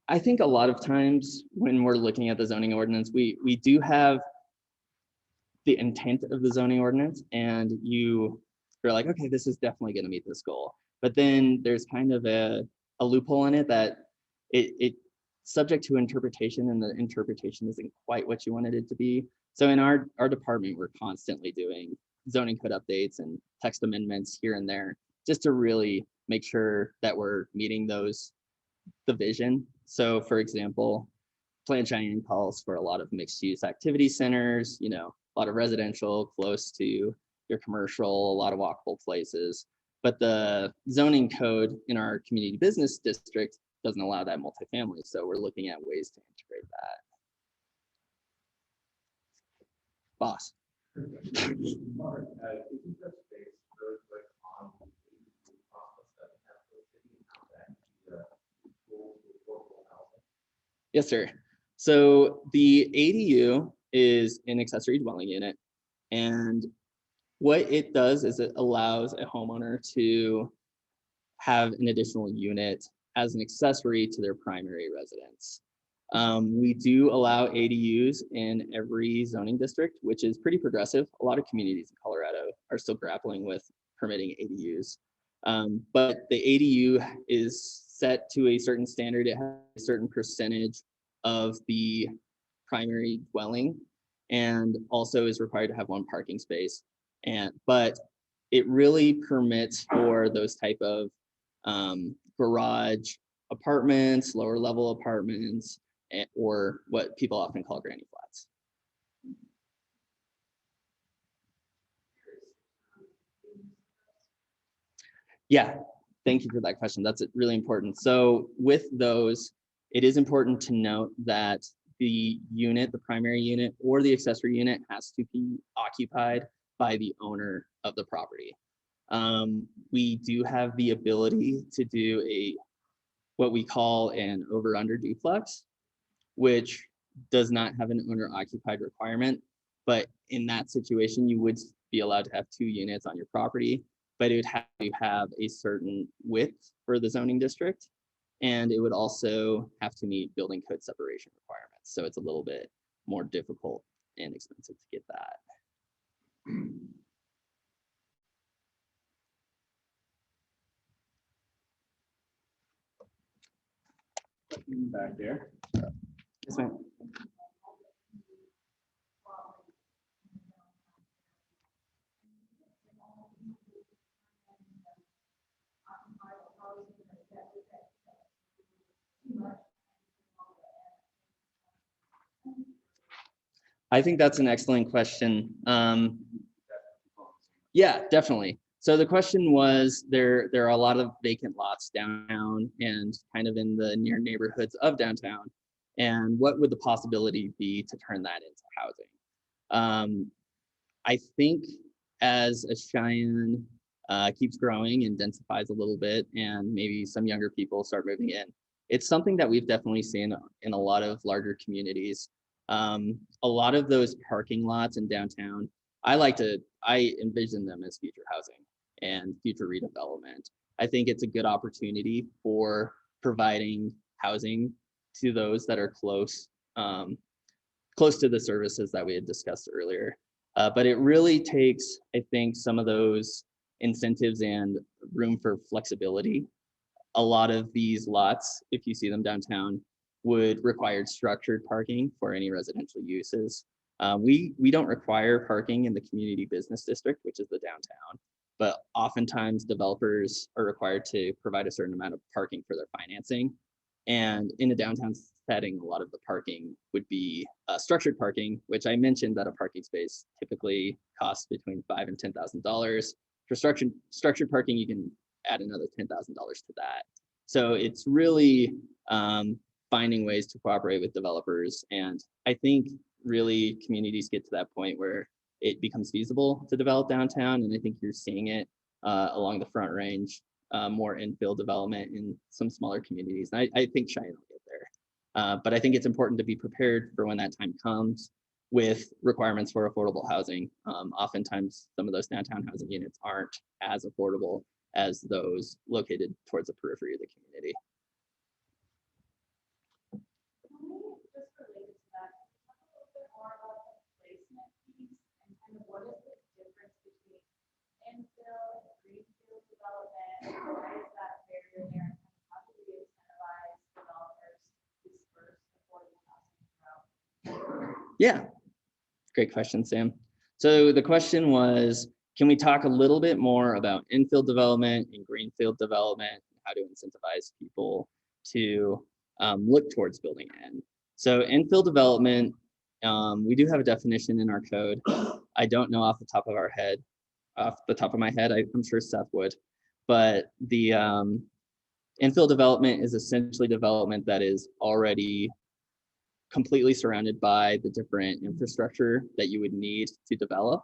I think a lot of times when we're looking at the zoning ordinance, we do have the intent of the zoning ordinance, and you're like, okay, this is definitely going to meet this goal. But then there's kind of a loophole in it that it's subject to interpretation, and the interpretation isn't quite what you wanted it to be. So in our department, we're constantly doing zoning code updates and text amendments here and there, just to really make sure that we're meeting the vision. So for example, Plan Cheyenne calls for a lot of mixed use activity centers, a lot of residential close to your commercial, a lot of walkable places. But the zoning code in our community business district doesn't allow that multifamily. So we're looking at ways to integrate that. Boss. Mark, isn't that space really quick on the process that we have for the city and how that tools with affordable housing? Yes, sir. So the ADU is an accessory dwelling unit, and what it does is it allows a homeowner to have an additional unit as an accessory to their primary residence. We do allow ADUs in every zoning district, which is pretty progressive. A lot of communities in Colorado are still grappling with permitting ADUs. But the ADU is set to a certain standard. It has a certain percentage of the primary dwelling, and also is required to have one parking space. But it really permits for those type of garage apartments, lower level apartments, or what people often call granny flats. Yeah, thank you for that question. That's really important. So with those, it is important to note that the unit, the primary unit or the accessory unit, has to be occupied by the owner of the property. We do have the ability to do what we call an over-under duplex, which does not have an owner occupied requirement. But in that situation, you would be allowed to have 2 units on your property, but it would have to have a certain width for the zoning district. and it would also have to meet building code separation requirements. So it's a little bit more difficult and expensive to get that. Back there. Yes, ma'am. I think that's an excellent question. Yeah, definitely. So the question was, there are a lot of vacant lots downtown and kind of in the near neighborhoods of downtown. And what would the possibility be to turn that into housing? I think as a Cheyenne keeps growing and densifies a little bit, and maybe some younger people start moving in, it's something that we've definitely seen in a lot of larger communities. A lot of those parking lots in downtown, I envision them as future housing and future redevelopment. I think it's a good opportunity for providing housing to those that are close to the services that we had discussed earlier. But it really takes, I think, some of those incentives and room for flexibility. A lot of these lots, if you see them downtown, would require structured parking for any residential uses. We don't require parking in the community business district, which is the downtown, but oftentimes developers are required to provide a certain amount of parking for their financing. And in a downtown setting, a lot of the parking would be structured parking, which I mentioned that a parking space typically costs between $5,000 and $10,000. For structured parking, you can add another $10,000 to that. So it's really finding ways to cooperate with developers. And I think really communities get to that point where it becomes feasible to develop downtown. And I think you're seeing it along the Front Range, more infill development in some smaller communities. And I think Cheyenne will get there. But I think it's important to be prepared for when that time comes with requirements for affordable housing. Oftentimes, some of those downtown housing units aren't as affordable as those located towards the periphery of the community. Just related to that, talk a little bit more about the placement piece and kind of what is the difference between infill and greenfield development? Why is that barrier there? And how do we incentivize developers to disperse affordable housing throughout? Yeah, great question, Sam. So the question was, can we talk a little bit more about infill development and greenfield development, and how to incentivize people to look towards building in? So infill development, we do have a definition in our code. I don't know off the top of my head, I'm sure Seth would, but the infill development is essentially development that is already completely surrounded by the different infrastructure that you would need to develop.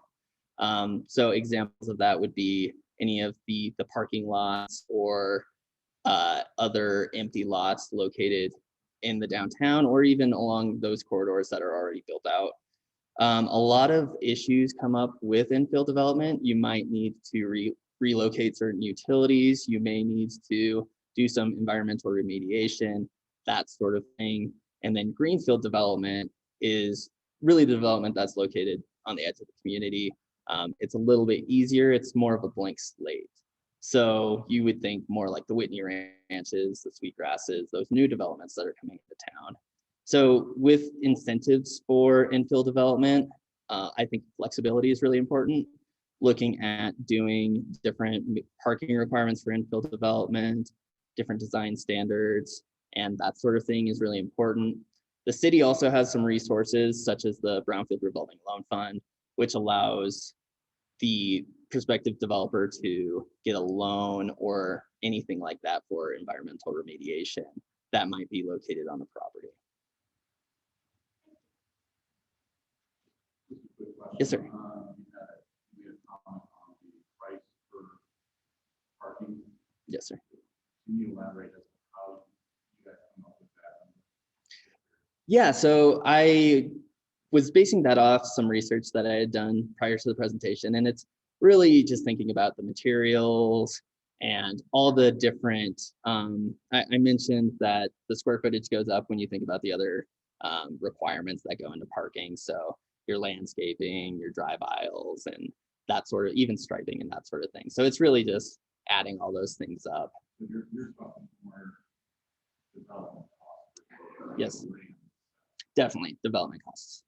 So examples of that would be any of the parking lots or other empty lots located in the downtown or even along those corridors that are already built out. A lot of issues come up with infill development. You might need to relocate certain utilities. You may need to do some environmental remediation, that sort of thing. And then greenfield development is really the development that's located on the edge of the community. It's a little bit easier. It's more of a blank slate. So you would think more like the Whitney Ranches, the Sweetgrasses, those new developments that are coming into town. So with incentives for infill development, I think flexibility is really important. Looking at doing different parking requirements for infill development, different design standards, and that sort of thing is really important. The city also has some resources such as the Brownfield Revolving Loan Fund, which allows the prospective developer to get a loan or anything like that for environmental remediation that might be located on the property. Yes, sir. We had a comment on the price for parking. Yes, sir. Can you elaborate as to how you guys come up with that? Yeah, so I was basing that off some research that I had done prior to the presentation, and it's really just thinking about the materials, and all the different, I mentioned that the square footage goes up when you think about the other requirements that go into parking. So your landscaping, your drive aisles, and that sort of, even striping and that sort of thing. So it's really just adding all those things up. You're talking more development costs. Yes, definitely development costs.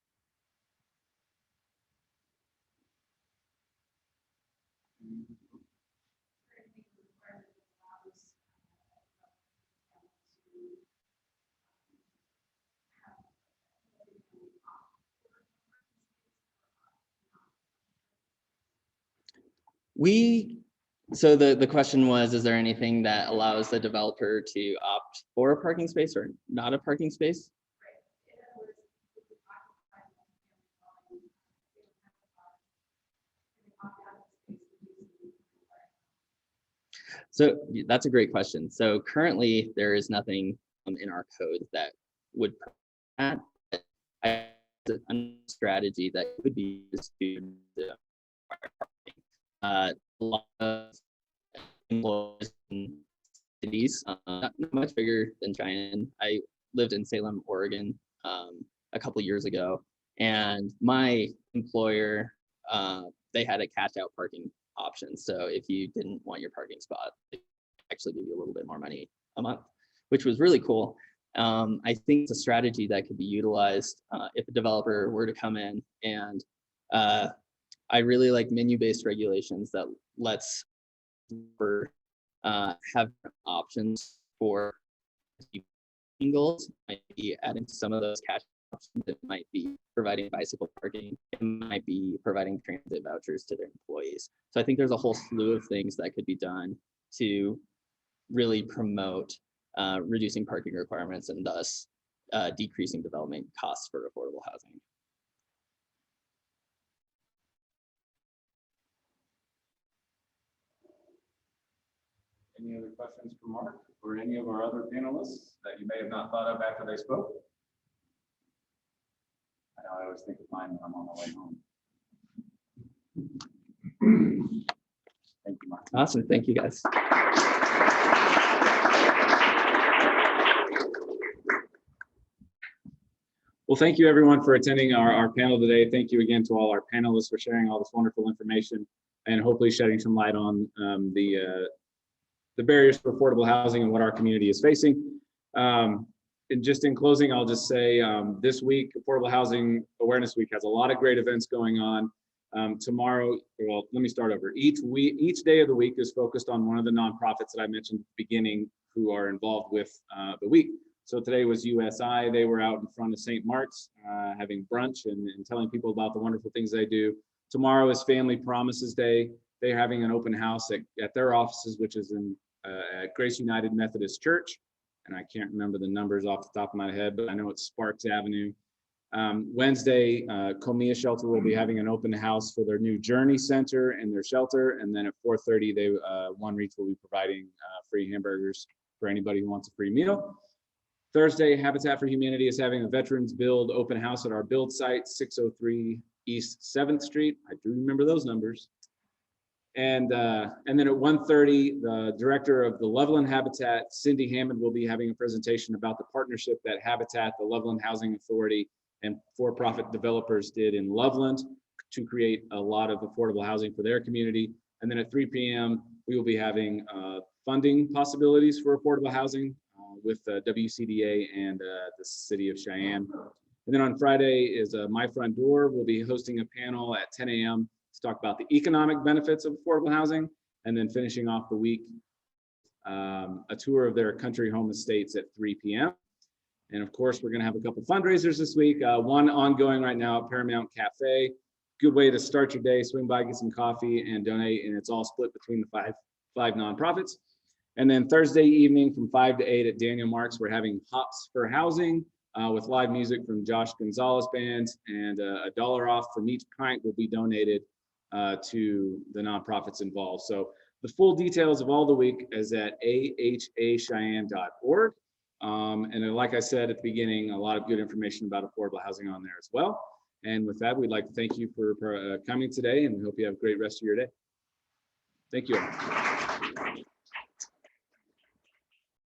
So the question was, is there anything that allows the developer to opt for a parking space or not a parking space? So that's a great question. So currently there is nothing in our code that would that. A strategy that could be used to a lot of employees in cities, not much bigger than Cheyenne. I lived in Salem, Oregon, a couple years ago, and my employer, they had a cash out parking option. So if you didn't want your parking spot, they actually give you a little bit more money a month, which was really cool. I think it's a strategy that could be utilized if a developer were to come in, and I really like menu-based regulations that lets for have options for goals. Might be adding some of those cash options. It might be providing bicycle parking. It might be providing transit vouchers to their employees. So I think there's a whole slew of things that could be done to really promote reducing parking requirements and thus decreasing development costs for affordable housing. Any other questions for Mark or any of our other panelists that you may have not thought of after they spoke? I know I always think of mine when I'm on my way home. Thank you, Mark. Awesome. Thank you, guys. Well, thank you everyone for attending our panel today. Thank you again to all our panelists for sharing all this wonderful information and hopefully shedding some light on the barriers for affordable housing and what our community is facing. And just in closing, I'll just say this week, Affordable Housing Awareness Week has a lot of great events going on. Tomorrow, well, let me start over. Each day of the week is focused on one of the nonprofits that I mentioned at the beginning who are involved with the week. So today was USI. They were out in front of St. Mark's having brunch and telling people about the wonderful things they do. Tomorrow is Family Promises Day. They're having an open house at their offices, which is in at Grace United Methodist Church. And I can't remember the numbers off the top of my head, but I know it's Sparks Avenue. Wednesday, Comia Shelter will be having an open house for their new Journey Center and their shelter. And then at 4:30, One Reach will be providing free hamburgers for anybody who wants a free meal. Thursday, Habitat for Humanity is having a Veterans Build open house at our build site, 603 East 7th Street. I do remember those numbers. And then at 1:30, the director of the Loveland Habitat, Cindy Hammond, will be having a presentation about the partnership that Habitat, the Loveland Housing Authority, and for-profit developers did in Loveland to create a lot of affordable housing for their community. And then at 3 p.m., we will be having funding possibilities for affordable housing with WCDA and the city of Cheyenne. And then on Friday is My Front Door. We'll be hosting a panel at 10 a.m. to talk about the economic benefits of affordable housing, and then finishing off the week, a tour of their country home estates at 3 p.m. And of course, we're gonna have a couple fundraisers this week. One ongoing right now at Paramount Cafe. Good way to start your day, swing by, get some coffee and donate, and it's all split between the five nonprofits. And then Thursday evening from 5 to 8 at Daniel Marks, we're having Hops for Housing with live music from Josh Gonzalez Band, and $1 off from each pint will be donated to the nonprofits involved. So the full details of all the week is at ahacheyenne.org. And like I said at the beginning, a lot of good information about affordable housing on there as well. And with that, we'd like to thank you for coming today, and we hope you have a great rest of your day. Thank you.